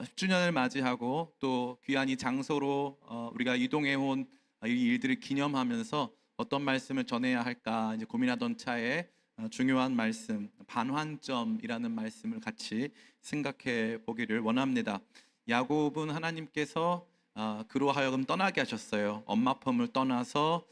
10주년을 맞이하고 또 귀한 이 장소로 우리가 이동해 온 이 일들을 기념하면서 어떤 말씀을 전해야 할까 이제 고민하던 차에 중요한 말씀, 반환점이라는 말씀을 같이 생각해 보기를 원합니다. 야곱은 하나님께서 그로 하여금 떠나게 하셨어요. 엄마 품을 떠나서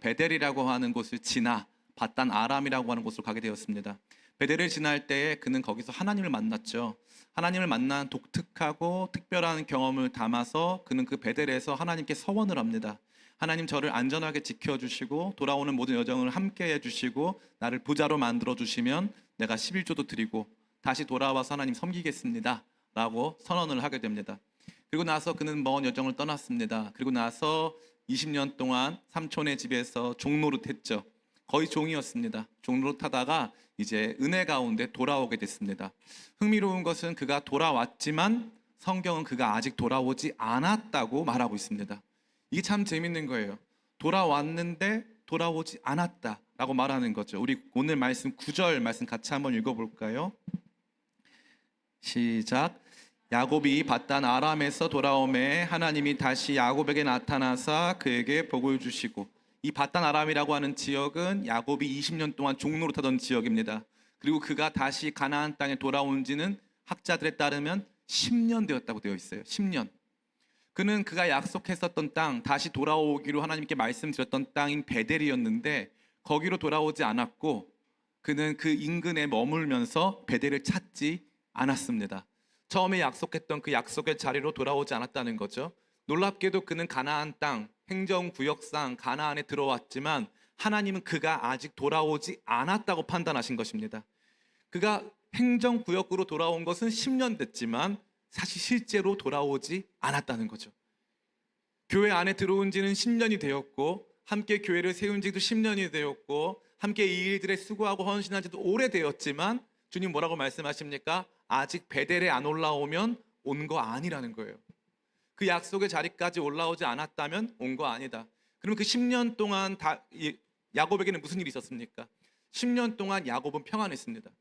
베델이라고 하는 곳을 지나 바단 아람이라고 하는 곳으로 가게 되었습니다. 베델을 지날 때에 그는 거기서 하나님을 만났죠. 하나님을 만난 독특하고 특별한 경험을 담아서 그는 그 베델에서 하나님께 서원을 합니다. 하나님, 저를 안전하게 지켜주시고 돌아오는 모든 여정을 함께 해주시고 나를 부자로 만들어주시면 내가 11조도 드리고 다시 돌아와서 하나님 섬기겠습니다 라고 선언을 하게 됩니다. 그리고 나서 그는 먼 여정을 떠났습니다. 그리고 나서 20년 동안 삼촌의 집에서 종노릇했죠. 거의 종이었습니다. 종노릇하다가 이제 은혜 가운데 돌아오게 됐습니다. 흥미로운 것은 그가 돌아왔지만 성경은 그가 아직 돌아오지 않았다고 말하고 있습니다. 이게 참 재밌는 거예요. 돌아왔는데 돌아오지 않았다라고 말하는 거죠. 우리 오늘 말씀 9절 말씀 같이 한번 읽어볼까요? 시작. 야곱이 바단 아람에서 돌아오매 하나님이 다시 야곱에게 나타나사 그에게 복을 주시고, 이 바단 아람이라고 하는 지역은 야곱이 20년 동안 종노릇하던 지역입니다. 그리고 그가 다시 가나안 땅에 돌아온 지는 학자들에 따르면 10년 되었다고 되어 있어요. 10년. 그는 그가 약속했었던 땅, 다시 돌아오기로 하나님께 말씀드렸던 땅인 베델이었는데 거기로 돌아오지 않았고 그는 그 인근에 머물면서 베델을 찾지 않았습니다. 처음에 약속했던 그 약속의 자리로 돌아오지 않았다는 거죠. 놀랍게도 그는 가나안 땅, 행정구역상 가나안에 들어왔지만 하나님은 그가 아직 돌아오지 않았다고 판단하신 것입니다. 그가 행정구역으로 돌아온 것은 10년 됐지만 사실 실제로 돌아오지 않았다는 거죠. 교회 안에 들어온 지는 10년이 되었고 함께 교회를 세운 지도 10년이 되었고 함께 이 일들에 수고하고 헌신한 지도 오래되었지만 주님 뭐라고 말씀하십니까? 아직 베델에 안 올라오면 온 거 아니라는 거예요. 그 약속의 자리까지 올라오지 않았다면 온 거 아니다. 그럼 그 10년 동안 야곱에게는 무슨 일이 있었습니까? 10년 동안 야곱은 평안했습니다.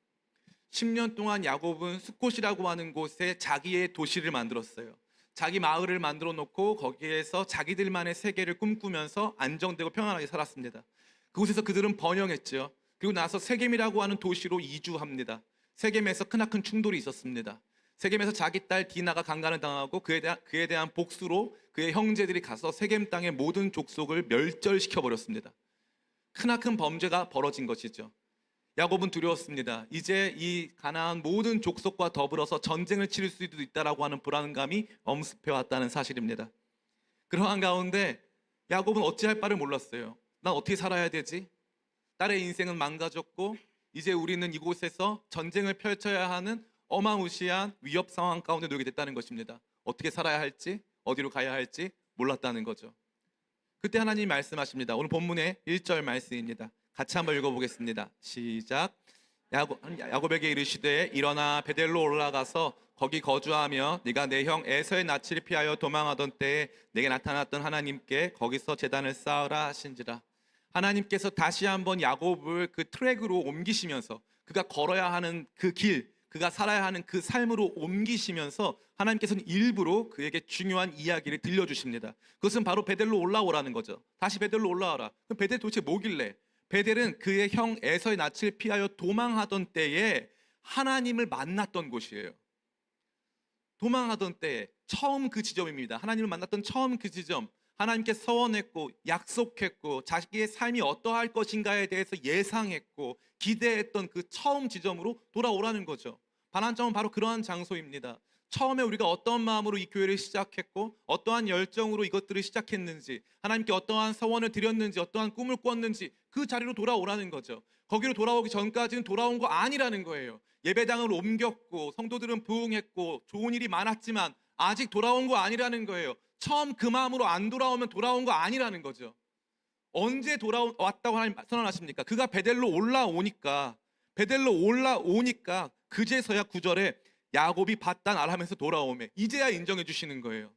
10년 동안 야곱은 숫곳이라고 하는 곳에 자기의 도시를 만들었어요. 자기 마을을 만들어 놓고 거기에서 자기들만의 세계를 꿈꾸면서 안정되고 평안하게 살았습니다. 그곳에서 그들은 번영했죠. 그리고 나서 세겜이라고 하는 도시로 이주합니다. 세겜에서 크나큰 충돌이 있었습니다. 세겜에서 자기 딸 디나가 강간을 당하고 그에 대한 복수로 그의 형제들이 가서 세겜 땅의 모든 족속을 멸절시켜 버렸습니다. 크나큰 범죄가 벌어진 것이죠. 야곱은 두려웠습니다. 이제 이 가나안 모든 족속과 더불어서 전쟁을 치를 수도 있다라고 하는 불안감이 엄습해 왔다는 사실입니다. 그러한 가운데 야곱은 어찌할 바를 몰랐어요. 난 어떻게 살아야 되지? 딸의 인생은 망가졌고 이제 우리는 이곳에서 전쟁을 펼쳐야 하는 어마무시한 위협 상황 가운데 놓이게 됐다는 것입니다. 어떻게 살아야 할지, 어디로 가야 할지 몰랐다는 거죠. 그때 하나님이 말씀하십니다. 오늘 본문의 1절 말씀입니다. 같이 한번 읽어보겠습니다. 시작. 야곱에게 이르시되 일어나 베델로 올라가서 거기 거주하며 네가 내 형 에서의 낯을 피하여 도망하던 때에 내게 나타났던 하나님께 거기서 제단을 쌓으라 하신지라. 하나님께서 다시 한번 야곱을 그 트랙으로 옮기시면서 그가 걸어야 하는 그 길, 그가 살아야 하는 그 삶으로 옮기시면서 하나님께서는 일부러 그에게 중요한 이야기를 들려주십니다. 그것은 바로 베델로 올라오라는 거죠. 다시 베델로 올라와라. 그럼 베델 도대체 뭐길래? 베델은 그의 형 에서의 낯을 피하여 도망하던 때에 하나님을 만났던 곳이에요. 도망하던 때에 처음 그 지점입니다. 하나님을 만났던 처음 그 지점. 하나님께 서원했고 약속했고 자기의 삶이 어떠할 것인가에 대해서 예상했고 기대했던 그 처음 지점으로 돌아오라는 거죠. 반환점은 바로 그러한 장소입니다. 처음에 우리가 어떠한 마음으로 이 교회를 시작했고 어떠한 열정으로 이것들을 시작했는지, 하나님께 어떠한 서원을 드렸는지, 어떠한 꿈을 꿨는지 그 자리로 돌아오라는 거죠. 거기로 돌아오기 전까지는 돌아온 거 아니라는 거예요. 예배당을 옮겼고 성도들은 부흥했고 좋은 일이 많았지만 아직 돌아온 거 아니라는 거예요. 처음 그 마음으로 안 돌아오면 돌아온 거 아니라는 거죠. 언제 돌아왔다고 하나님 선언하십니까? 그가 베델로 올라오니까 그제서야 9절에 야곱이 바단 아람에서 돌아오매 이제야 인정해 주시는 거예요.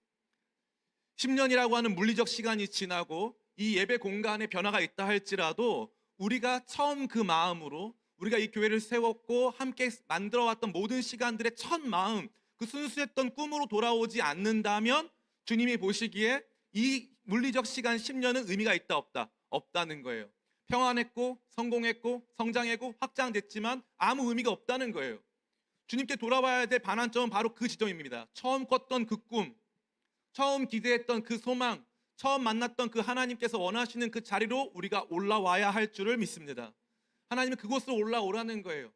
10년이라고 하는 물리적 시간이 지나고 이 예배 공간에 변화가 있다 할지라도 우리가 처음 그 마음으로 우리가 이 교회를 세웠고 함께 만들어왔던 모든 시간들의 첫 마음, 그 순수했던 꿈으로 돌아오지 않는다면 주님이 보시기에 이 물리적 시간 10년은 의미가 있다 없다? 없다는 거예요. 평안했고 성공했고 성장했고 확장됐지만 아무 의미가 없다는 거예요. 주님께 돌아와야 될 반환점은 바로 그 지점입니다. 처음 꿨던 그 꿈, 처음 기대했던 그 소망, 처음 만났던 그 하나님께서 원하시는 그 자리로 우리가 올라와야 할 줄을 믿습니다. 하나님은 그곳으로 올라오라는 거예요.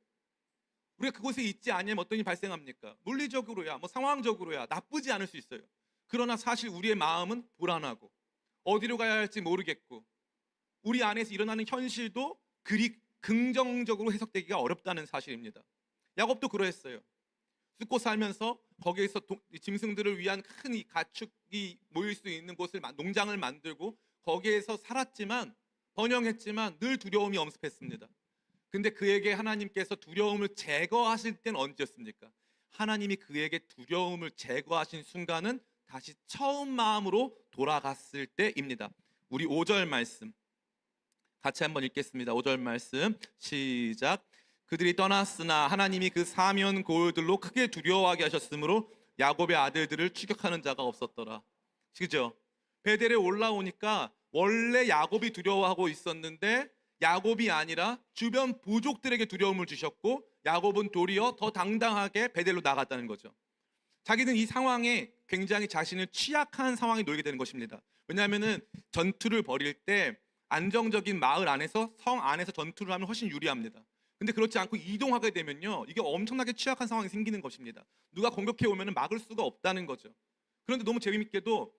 우리가 그곳에 있지 않으면 어떤 일이 발생합니까? 물리적으로야 상황적으로야 나쁘지 않을 수 있어요. 그러나 사실 우리의 마음은 불안하고 어디로 가야 할지 모르겠고 우리 안에서 일어나는 현실도 그리 긍정적으로 해석되기가 어렵다는 사실입니다. 야곱도 그러했어요. 숫고 살면서 거기에서 짐승들을 위한 큰 이 가축이 모일 수 있는 곳을 농장을 만들고 거기에서 살았지만 번영했지만 늘 두려움이 엄습했습니다. 근데 그에게 하나님께서 두려움을 제거하실 때는 언제였습니까? 하나님이 그에게 두려움을 제거하신 순간은 다시 처음 마음으로 돌아갔을 때입니다. 우리 5절 말씀 같이 한번 읽겠습니다. 5절 말씀 시작. 그들이 떠났으나 하나님이 그 사면 고을들로 크게 두려워하게 하셨으므로 야곱의 아들들을 추격하는 자가 없었더라. 그죠? 베델에 올라오니까 원래 야곱이 두려워하고 있었는데 야곱이 아니라 주변 부족들에게 두려움을 주셨고 야곱은 도리어 더 당당하게 베델로 나갔다는 거죠. 자기는 이 상황에 굉장히 자신을 취약한 상황에 놓이게 되는 것입니다. 왜냐하면 전투를 벌일 때 안정적인 마을 안에서 성 안에서 전투를 하면 훨씬 유리합니다. 근데 그렇지 않고 이동하게 되면요, 이게 엄청나게 취약한 상황이 생기는 것입니다. 누가 공격해 오면 막을 수가 없다는 거죠. 그런데 너무 재미있게도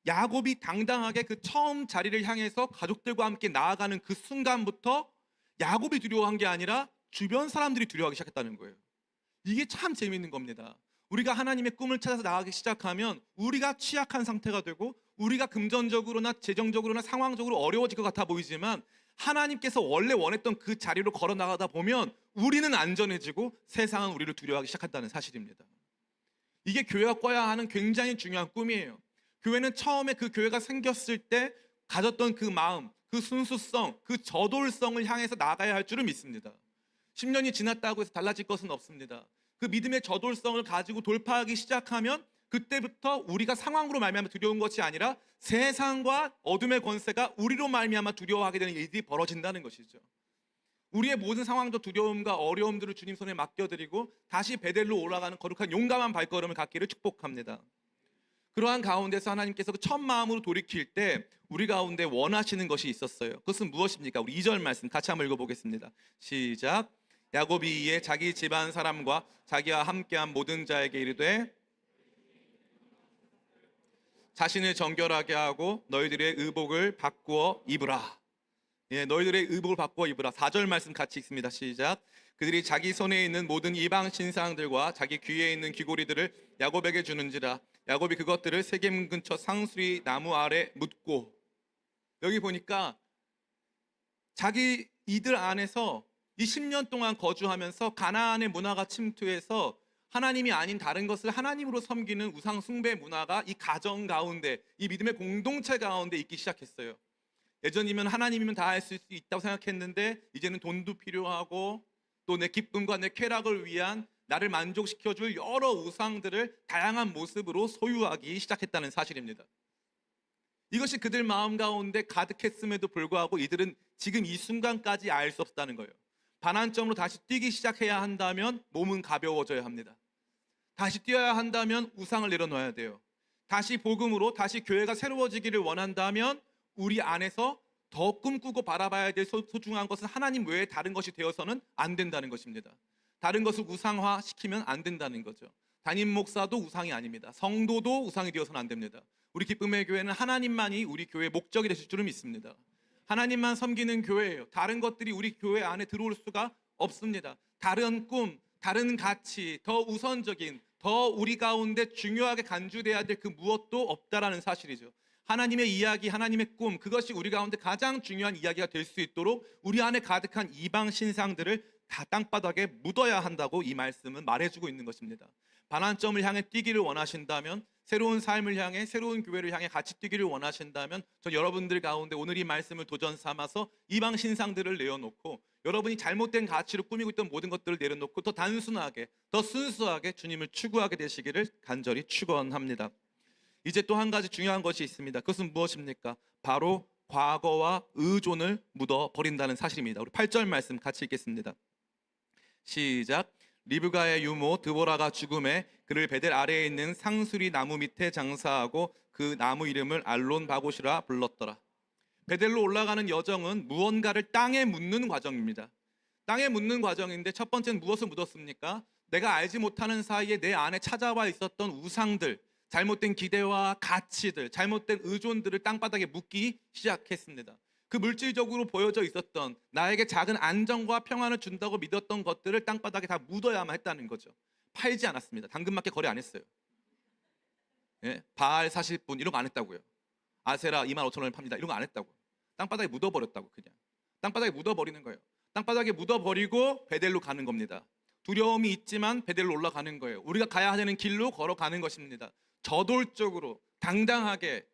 야곱이 당당하게 그 처음 자리를 향해서 가족들과 함께 나아가는 그 순간부터 야곱이 두려워한 게 아니라 주변 사람들이 두려워하기 시작했다는 거예요. 이게 참 재미있는 겁니다. 우리가 하나님의 꿈을 찾아서 나가기 시작하면 우리가 취약한 상태가 되고 우리가 금전적으로나 재정적으로나 상황적으로 어려워질 것 같아 보이지만 하나님께서 원래 원했던 그 자리로 걸어 나가다 보면 우리는 안전해지고 세상은 우리를 두려워하기 시작한다는 사실입니다. 이게 교회가 꿔야 하는 굉장히 중요한 꿈이에요. 교회는 처음에 그 교회가 생겼을 때 가졌던 그 마음, 그 순수성, 그 저돌성을 향해서 나가야 할 줄을 믿습니다. 10년이 지났다고 해서 달라질 것은 없습니다. 그 믿음의 저돌성을 가지고 돌파하기 시작하면 그때부터 우리가 상황으로 말미암아 두려운 것이 아니라 세상과 어둠의 권세가 우리로 말미암아 두려워하게 되는 일들이 벌어진다는 것이죠. 우리의 모든 상황적 두려움과 어려움들을 주님 손에 맡겨드리고 다시 베델로 올라가는 거룩한 용감한 발걸음을 갖기를 축복합니다. 그러한 가운데서 하나님께서 그 첫 마음으로 돌이킬 때 우리 가운데 원하시는 것이 있었어요. 그것은 무엇입니까? 우리 2절 말씀 같이 한번 읽어보겠습니다. 시작. 야곱이 이에 자기 집안 사람과 자기와 함께한 모든 자에게 이르되 자신을 정결하게 하고 너희들의 의복을 바꾸어 입으라. 너희들의 의복을 바꾸어 입으라. 4절 말씀 같이 읽습니다. 시작. 그들이 자기 손에 있는 모든 이방 신상들과 자기 귀에 있는 귀고리들을 야곱에게 주는지라. 야곱이 그것들을 세겜 근처 상수리 나무 아래 묻고. 여기 보니까 자기 이들 안에서 이 10년 동안 거주하면서 가나안의 문화가 침투해서 하나님이 아닌 다른 것을 하나님으로 섬기는 우상 숭배 문화가 이 가정 가운데, 이 믿음의 공동체 가운데 있기 시작했어요. 예전이면 하나님이면 다 할 수 있다고 생각했는데 이제는 돈도 필요하고 또 내 기쁨과 내 쾌락을 위한 나를 만족시켜줄 여러 우상들을 다양한 모습으로 소유하기 시작했다는 사실입니다. 이것이 그들 마음 가운데 가득했음에도 불구하고 이들은 지금 이 순간까지 알 수 없다는 거예요. 반환점으로 다시 뛰기 시작해야 한다면 몸은 가벼워져야 합니다. 다시 뛰어야 한다면 우상을 내려놓아야 돼요. 다시 복음으로 다시 교회가 새로워지기를 원한다면 우리 안에서 더 꿈꾸고 바라봐야 될 소중한 것은 하나님 외에 다른 것이 되어서는 안 된다는 것입니다. 다른 것을 우상화 시키면 안 된다는 거죠. 담임 목사도 우상이 아닙니다. 성도도 우상이 되어서는 안 됩니다. 우리 기쁨의 교회는 하나님만이 우리 교회의 목적이 되실 줄을 믿습니다. 하나님만 섬기는 교회예요. 다른 것들이 우리 교회 안에 들어올 수가 없습니다. 다른 꿈, 다른 가치, 더 우선적인, 더 우리 가운데 중요하게 간주돼야 될 그 무엇도 없다라는 사실이죠. 하나님의 이야기, 하나님의 꿈, 그것이 우리 가운데 가장 중요한 이야기가 될 수 있도록 우리 안에 가득한 이방 신상들을 다 땅바닥에 묻어야 한다고 이 말씀은 말해주고 있는 것입니다. 반환점을 향해 뛰기를 원하신다면 새로운 삶을 향해, 새로운 교회를 향해 같이 뛰기를 원하신다면 저 여러분들 가운데 오늘 이 말씀을 도전 삼아서 이방 신상들을 내어놓고 여러분이 잘못된 가치로 꾸미고 있던 모든 것들을 내려놓고 더 단순하게, 더 순수하게 주님을 추구하게 되시기를 간절히 축원합니다. 이제 또 한 가지 중요한 것이 있습니다. 그것은 무엇입니까? 바로 과거와 의존을 묻어 버린다는 사실입니다. 우리 8절 말씀 같이 읽겠습니다. 시작. 리브가의 유모 드보라가 죽음에 그를 베델 아래에 있는 상수리 나무 밑에 장사하고 그 나무 이름을 알론 바곳이라 불렀더라. 베델로 올라가는 여정은 무언가를 땅에 묻는 과정입니다. 땅에 묻는 과정인데 첫 번째는 무엇을 묻었습니까? 내가 알지 못하는 사이에 내 안에 찾아와 있었던 우상들, 잘못된 기대와 가치들, 잘못된 의존들을 땅바닥에 묻기 시작했습니다. 그 물질적으로 보여져 있었던 나에게 작은 안정과 평안을 준다고 믿었던 것들을 땅바닥에 다 묻어야만 했다는 거죠. 팔지 않았습니다. 당근마켓 거래 안 했어요. 예? 바알 사실 분 이런 거 안 했다고요. 아세라 25,000원에 팝니다. 이런 거 안 했다고. 땅바닥에 묻어버렸다고. 그냥 땅바닥에 묻어버리는 거예요. 땅바닥에 묻어버리고 베델로 가는 겁니다. 두려움이 있지만 베델로 올라가는 거예요. 우리가 가야 하는 길로 걸어가는 것입니다. 저돌적으로 당당하게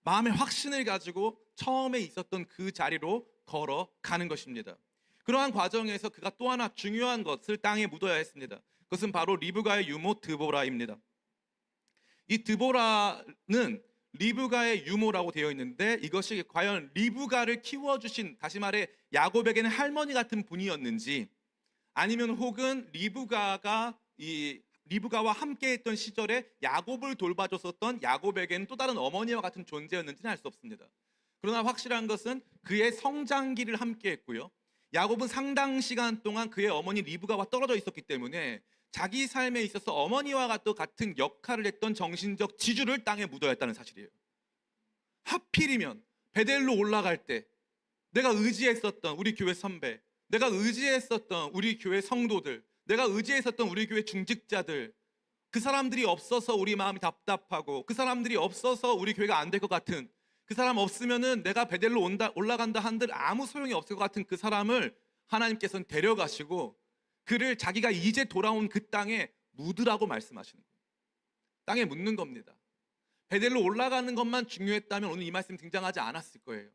마음의 확신을 가지고 처음에 있었던 그 자리로 걸어가는 것입니다. 그러한 과정에서 그가 또 하나 중요한 것을 땅에 묻어야 했습니다. 그것은 바로 리브가의 유모 드보라입니다. 이 드보라는 리브가의 유모라고 되어 있는데 이것이 과연 리브가를 키워주신, 다시 말해 야곱에게는 할머니 같은 분이었는지, 아니면 혹은 리브가와 함께했던 시절에 야곱을 돌봐줬었던 야곱에게는 또 다른 어머니와 같은 존재였는지는 알 수 없습니다. 그러나 확실한 것은 그의 성장기를 함께했고요, 야곱은 상당 시간 동안 그의 어머니 리브가와 떨어져 있었기 때문에 자기 삶에 있어서 어머니와 같은 역할을 했던 정신적 지주를 땅에 묻어야 했다는 사실이에요. 하필이면 베델로 올라갈 때 내가 의지했었던 우리 교회 선배, 내가 의지했었던 우리 교회 성도들, 내가 의지했었던 우리 교회 중직자들, 그 사람들이 없어서 우리 마음이 답답하고, 그 사람들이 없어서 우리 교회가 안 될 것 같은, 그 사람 없으면은 내가 베델로 올라간다 한들 아무 소용이 없을 것 같은 그 사람을 하나님께서는 데려가시고 그를 자기가 이제 돌아온 그 땅에 묻으라고 말씀하시는 거예요. 땅에 묻는 겁니다. 베델로 올라가는 것만 중요했다면 오늘 이 말씀 등장하지 않았을 거예요.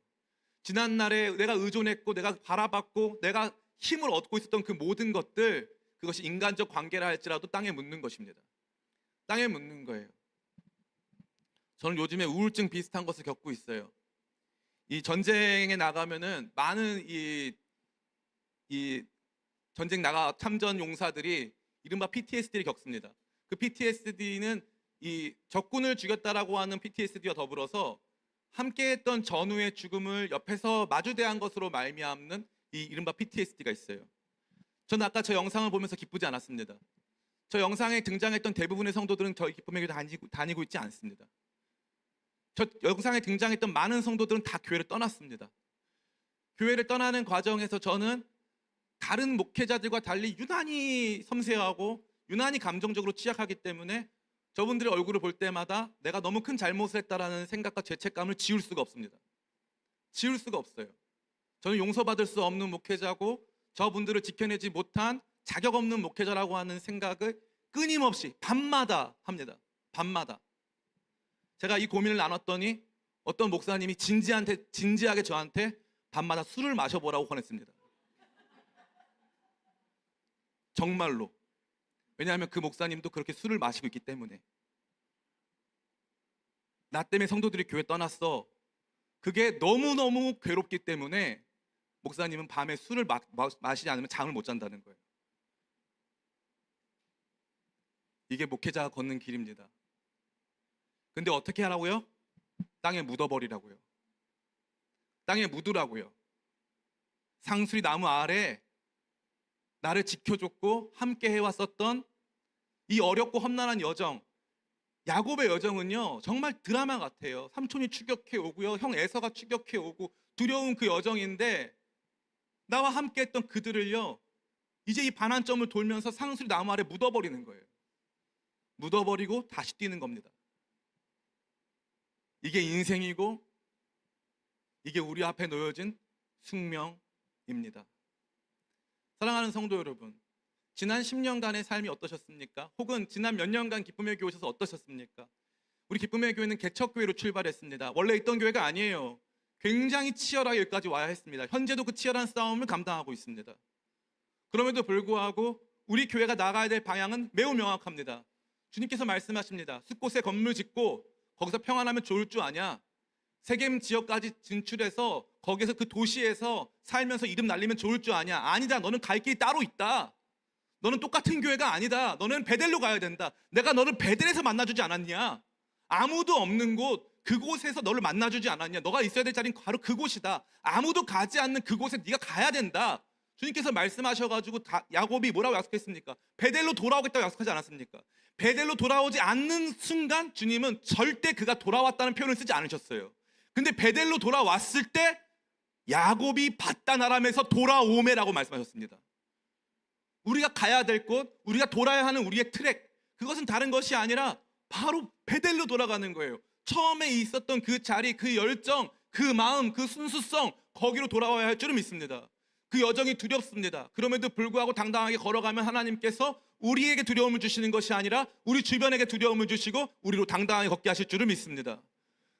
지난날에 내가 의존했고 내가 바라봤고 내가 힘을 얻고 있었던 그 모든 것들, 그것이 인간적 관계라 할지라도 땅에 묻는 것입니다. 땅에 묻는 거예요. 저는 요즘에 우울증 비슷한 것을 겪고 있어요. 이 전쟁에 나가면은 많은 이 전쟁 나가 참전 용사들이 이른바 PTSD를 겪습니다. 그 PTSD는 이 적군을 죽였다라고 하는 PTSD와 더불어서 함께했던 전우의 죽음을 옆에서 마주대한 것으로 말미암는 이 이른바 PTSD가 있어요. 저는 아까 저 영상을 보면서 기쁘지 않았습니다. 저 영상에 등장했던 대부분의 성도들은 저희 기쁨의 교회 다니고 있지 않습니다. 저 영상에 등장했던 많은 성도들은 다 교회를 떠났습니다. 교회를 떠나는 과정에서 저는 다른 목회자들과 달리 유난히 섬세하고 유난히 감정적으로 취약하기 때문에 저분들의 얼굴을 볼 때마다 내가 너무 큰 잘못을 했다라는 생각과 죄책감을 지울 수가 없습니다. 지울 수가 없어요. 저는 용서받을 수 없는 목회자고 저분들을 지켜내지 못한 자격 없는 목회자라고 하는 생각을 끊임없이 밤마다 합니다. 밤마다. 제가 이 고민을 나눴더니 어떤 목사님이 진지하게 저한테 밤마다 술을 마셔보라고 권했습니다. 정말로. 왜냐하면 그 목사님도 그렇게 술을 마시고 있기 때문에. 나 때문에 성도들이 교회 떠났어. 그게 너무너무 괴롭기 때문에 목사님은 밤에 술을 마시지 않으면 잠을 못 잔다는 거예요. 이게 목회자가 걷는 길입니다. 근데 어떻게 하라고요? 땅에 묻어버리라고요. 땅에 묻으라고요. 상수리 나무 아래 나를 지켜줬고 함께 해왔었던 이 어렵고 험난한 여정, 야곱의 여정은요 정말 드라마 같아요. 삼촌이 추격해 오고요, 형 에서가 추격해 오고 두려운 그 여정인데 나와 함께 했던 그들을요 이제 이 반환점을 돌면서 상수리 나무 아래 묻어버리는 거예요. 묻어버리고 다시 뛰는 겁니다. 이게 인생이고 이게 우리 앞에 놓여진 숙명입니다. 사랑하는 성도 여러분, 지난 10년간의 삶이 어떠셨습니까? 혹은 지난 몇 년간 기쁨의 교회 오셔서 어떠셨습니까? 우리 기쁨의 교회는 개척교회로 출발했습니다. 원래 있던 교회가 아니에요. 굉장히 치열하게 여기까지 와야 했습니다. 현재도 그 치열한 싸움을 감당하고 있습니다. 그럼에도 불구하고 우리 교회가 나가야 될 방향은 매우 명확합니다. 주님께서 말씀하십니다. 숲곳에 건물 짓고 거기서 평안하면 좋을 줄 아냐? 세겜 지역까지 진출해서 거기서 그 도시에서 살면서 이름 날리면 좋을 줄 아냐? 아니다. 너는 갈 길이 따로 있다. 너는 똑같은 교회가 아니다. 너는 베델로 가야 된다. 내가 너를 베델에서 만나주지 않았냐? 아무도 없는 곳, 그곳에서 너를 만나주지 않았냐? 너가 있어야 될 자리는 바로 그곳이다. 아무도 가지 않는 그곳에 네가 가야 된다. 주님께서 말씀하셔가지고 야곱이 뭐라고 약속했습니까? 베델로 돌아오겠다고 약속하지 않았습니까? 베델로 돌아오지 않는 순간 주님은 절대 그가 돌아왔다는 표현을 쓰지 않으셨어요. 근데 베델로 돌아왔을 때 야곱이 바단 아람에서 돌아오매라고 말씀하셨습니다. 우리가 가야 될 곳, 우리가 돌아야 하는 우리의 트랙, 그것은 다른 것이 아니라 바로 베델로 돌아가는 거예요. 처음에 있었던 그 자리, 그 열정, 그 마음, 그 순수성, 거기로 돌아와야 할 줄을 믿습니다. 그 여정이 두렵습니다. 그럼에도 불구하고 당당하게 걸어가면 하나님께서 우리에게 두려움을 주시는 것이 아니라 우리 주변에게 두려움을 주시고 우리로 당당하게 걷게 하실 줄을 믿습니다.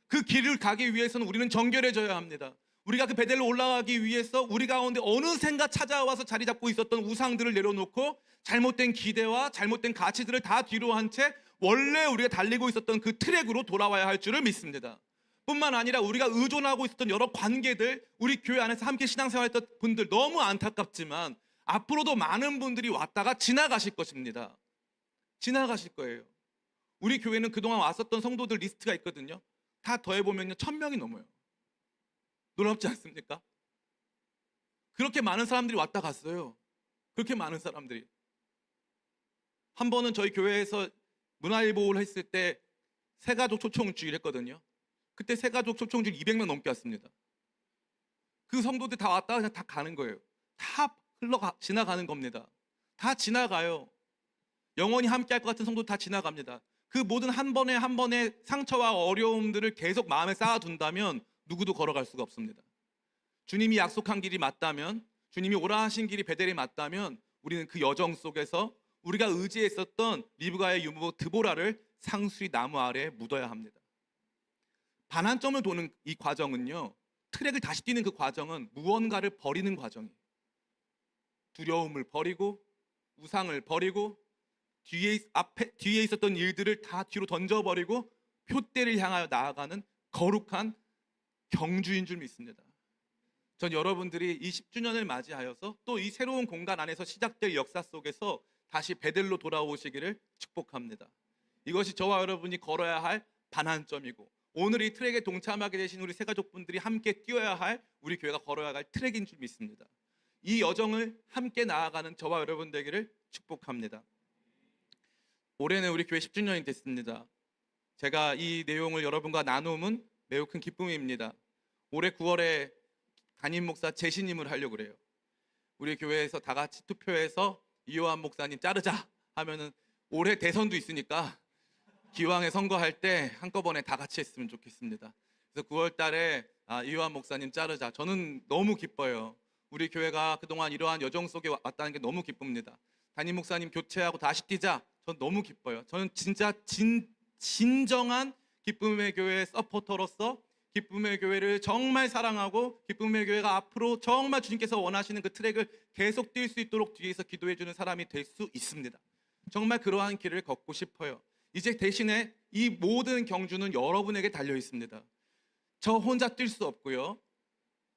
그 길을 가기 위해서는 우리는 정결해져야 합니다. 우리가 그 베델로 올라가기 위해서 우리 가운데 어느샌가 찾아와서 자리 잡고 있었던 우상들을 내려놓고 잘못된 기대와 잘못된 가치들을 다 뒤로 한 채 원래 우리가 달리고 있었던 그 트랙으로 돌아와야 할 줄을 믿습니다. 뿐만 아니라 우리가 의존하고 있었던 여러 관계들, 우리 교회 안에서 함께 신앙생활했던 분들 너무 안타깝지만 앞으로도 많은 분들이 왔다가 지나가실 것입니다. 지나가실 거예요. 우리 교회는 그동안 왔었던 성도들 리스트가 있거든요. 다 더해보면요 1000명이 넘어요. 놀랍지 않습니까? 그렇게 많은 사람들이 왔다 갔어요. 그렇게 많은 사람들이. 한 번은 저희 교회에서 문화일보를 했을 때 새가족 초청주의를 했거든요. 그때 새가족 초청주의 200명 넘게 왔습니다. 그 성도들 다 왔다가 그냥 다 가는 거예요. 다 지나가는 겁니다. 다 지나가요. 영원히 함께 할 것 같은 성도 다 지나갑니다. 그 모든 한 번에 한 번의 상처와 어려움들을 계속 마음에 쌓아둔다면 누구도 걸어갈 수가 없습니다. 주님이 약속한 길이 맞다면, 주님이 오라 하신 길이 베델이 맞다면 우리는 그 여정 속에서 우리가 의지했었던 리브가의 유모 드보라를 상수리 나무 아래에 묻어야 합니다. 반환점을 도는 이 과정은요, 트랙을 다시 뛰는 그 과정은 무언가를 버리는 과정이에요. 두려움을 버리고 우상을 버리고 뒤에 있었던 일들을 다 뒤로 던져버리고 표대를 향하여 나아가는 거룩한 경주인 줄 믿습니다. 전 여러분들이 이 10주년을 맞이하여서 또 이 새로운 공간 안에서 시작될 역사 속에서 다시 베델로 돌아오시기를 축복합니다. 이것이 저와 여러분이 걸어야 할 반환점이고 오늘 이 트랙에 동참하게 되신 우리 새가족분들이 함께 뛰어야 할 우리 교회가 걸어야 할 트랙인 줄 믿습니다. 이 여정을 함께 나아가는 저와 여러분 되기를 축복합니다. 올해는 우리 교회 10주년이 됐습니다. 제가 이 내용을 여러분과 나눔은 매우 큰 기쁨입니다. 올해 9월에 담임 목사 재신임을 하려고 그래요. 우리 교회에서 다 같이 투표해서 이요한 목사님 자르자 하면은 올해 대선도 있으니까 기왕에 선거할 때 한꺼번에 다 같이 했으면 좋겠습니다. 그래서 9월 달에 이요한 목사님 자르자. 저는 너무 기뻐요. 우리 교회가 그동안 이러한 여정 속에 왔다는 게 너무 기쁩니다. 담임 목사님 교체하고 다시 뛰자. 전 너무 기뻐요. 저는 진짜 진정한 기쁨의 교회의 서포터로서 기쁨의 교회를 정말 사랑하고 기쁨의 교회가 앞으로 정말 주님께서 원하시는 그 트랙을 계속 뛸 수 있도록 뒤에서 기도해 주는 사람이 될 수 있습니다. 정말 그러한 길을 걷고 싶어요. 이제 대신에 이 모든 경주는 여러분에게 달려 있습니다. 저 혼자 뛸 수 없고요.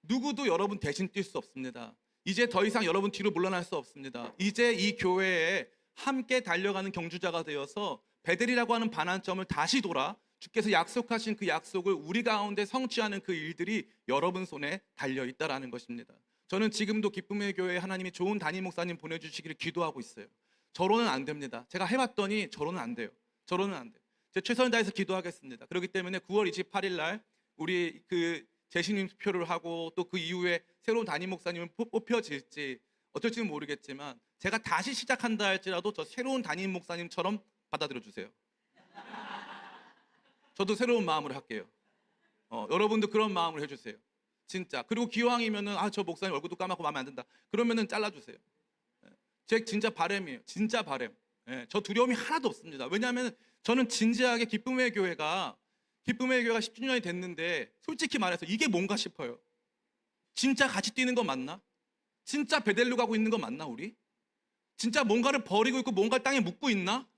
누구도 여러분 대신 뛸 수 없습니다. 이제 더 이상 여러분 뒤로 물러날 수 없습니다. 이제 이 교회에 함께 달려가는 경주자가 되어서 베델이라고 하는 반환점을 다시 돌아 주께서 약속하신 그 약속을 우리 가운데 성취하는 그 일들이 여러분 손에 달려있다라는 것입니다. 저는 지금도 기쁨의 교회에 하나님이 좋은 담임 목사님 보내주시기를 기도하고 있어요. 저로는 안 됩니다. 제가 해봤더니 저로는 안 돼요. 저로는 안 돼요. 제가 최선을 다해서 기도하겠습니다. 그렇기 때문에 9월 28일 날 우리 그 재신임 투표를 하고 또 그 이후에 새로운 담임 목사님을 뽑혀질지 어떨지는 모르겠지만 제가 다시 시작한다 할지라도 저 새로운 담임 목사님처럼 받아들여 주세요. 저도 새로운 마음으로 할게요. 여러분도 그런 마음으로 해주세요. 진짜. 그리고 기왕이면은 저 목사님 얼굴도 까맣고 마음에 안 든다. 그러면은 잘라주세요. 제 진짜 바람이에요. 진짜 바람. 저 두려움이 하나도 없습니다. 왜냐하면 저는 진지하게 기쁨의 교회가 10주년이 됐는데 솔직히 말해서 이게 뭔가 싶어요. 진짜 같이 뛰는 거 맞나? 진짜 베델로 가고 있는 거 맞나 우리? 진짜 뭔가를 버리고 있고 뭔가를 땅에 묻고 있나?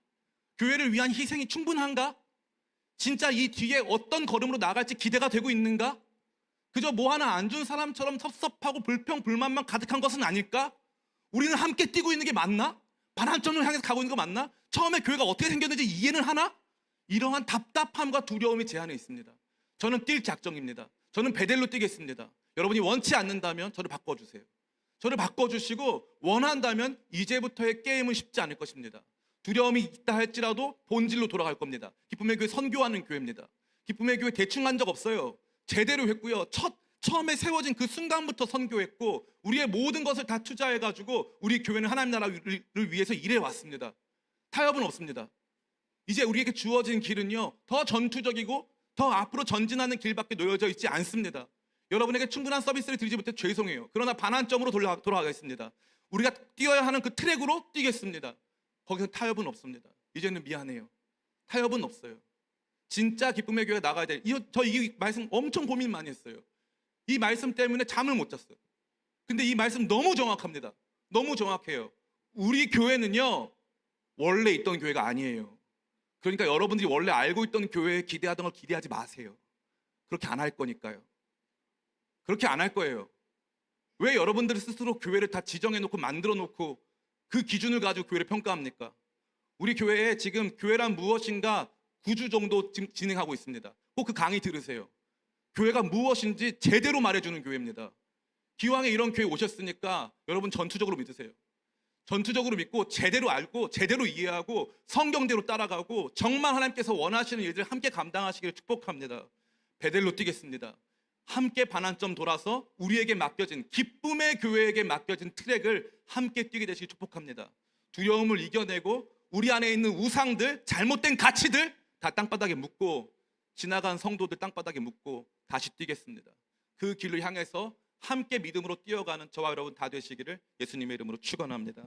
교회를 위한 희생이 충분한가? 진짜 이 뒤에 어떤 걸음으로 나갈지 기대가 되고 있는가? 그저 뭐 하나 안 준 사람처럼 섭섭하고 불평 불만만 가득한 것은 아닐까? 우리는 함께 뛰고 있는 게 맞나? 반환점을 향해서 가고 있는 거 맞나? 처음에 교회가 어떻게 생겼는지 이해는 하나? 이러한 답답함과 두려움이 제 안에 있습니다. 저는 뛸 작정입니다. 저는 베델로 뛰겠습니다. 여러분이 원치 않는다면 저를 바꿔주세요. 저를 바꿔주시고 원한다면 이제부터의 게임은 쉽지 않을 것입니다. 두려움이 있다 할지라도 본질로 돌아갈 겁니다. 기쁨의 교회 선교하는 교회입니다. 기쁨의 교회 대충 한 적 없어요. 제대로 했고요. 처음에 세워진 그 순간부터 선교했고 우리의 모든 것을 다 투자해가지고 우리 교회는 하나님 나라를 위해서 일해왔습니다. 타협은 없습니다. 이제 우리에게 주어진 길은요, 더 전투적이고 더 앞으로 전진하는 길밖에 놓여져 있지 않습니다. 여러분에게 충분한 서비스를 드리지 못해 죄송해요. 그러나 반환점으로 돌아가겠습니다. 우리가 뛰어야 하는 그 트랙으로 뛰겠습니다. 거기서 타협은 없습니다. 이제는 미안해요. 타협은 없어요. 진짜 기쁨의 교회 나가야 돼. 저 이 말씀 엄청 고민 많이 했어요. 이 말씀 때문에 잠을 못 잤어요. 근데 이 말씀 너무 정확합니다. 너무 정확해요. 우리 교회는요, 원래 있던 교회가 아니에요. 그러니까 여러분들이 원래 알고 있던 교회에 기대하던 걸 기대하지 마세요. 그렇게 안 할 거니까요. 그렇게 안 할 거예요. 왜 여러분들이 스스로 교회를 다 지정해놓고 만들어놓고 그 기준을 가지고 교회를 평가합니까? 우리 교회에 지금 교회란 무엇인가 9주 정도 지금 진행하고 있습니다. 꼭 그 강의 들으세요. 교회가 무엇인지 제대로 말해주는 교회입니다. 기왕에 이런 교회 오셨으니까 여러분 전투적으로 믿으세요. 전투적으로 믿고 제대로 알고 제대로 이해하고 성경대로 따라가고 정말 하나님께서 원하시는 일들을 함께 감당하시기를 축복합니다. 베델로 뛰겠습니다. 함께 반환점 돌아서 우리에게 맡겨진 기쁨의 교회에게 맡겨진 트랙을 함께 뛰게 되시길 축복합니다. 두려움을 이겨내고 우리 안에 있는 우상들, 잘못된 가치들 다 땅바닥에 묻고 지나간 성도들 땅바닥에 묻고 다시 뛰겠습니다. 그 길을 향해서 함께 믿음으로 뛰어가는 저와 여러분 다 되시기를 예수님의 이름으로 축원합니다.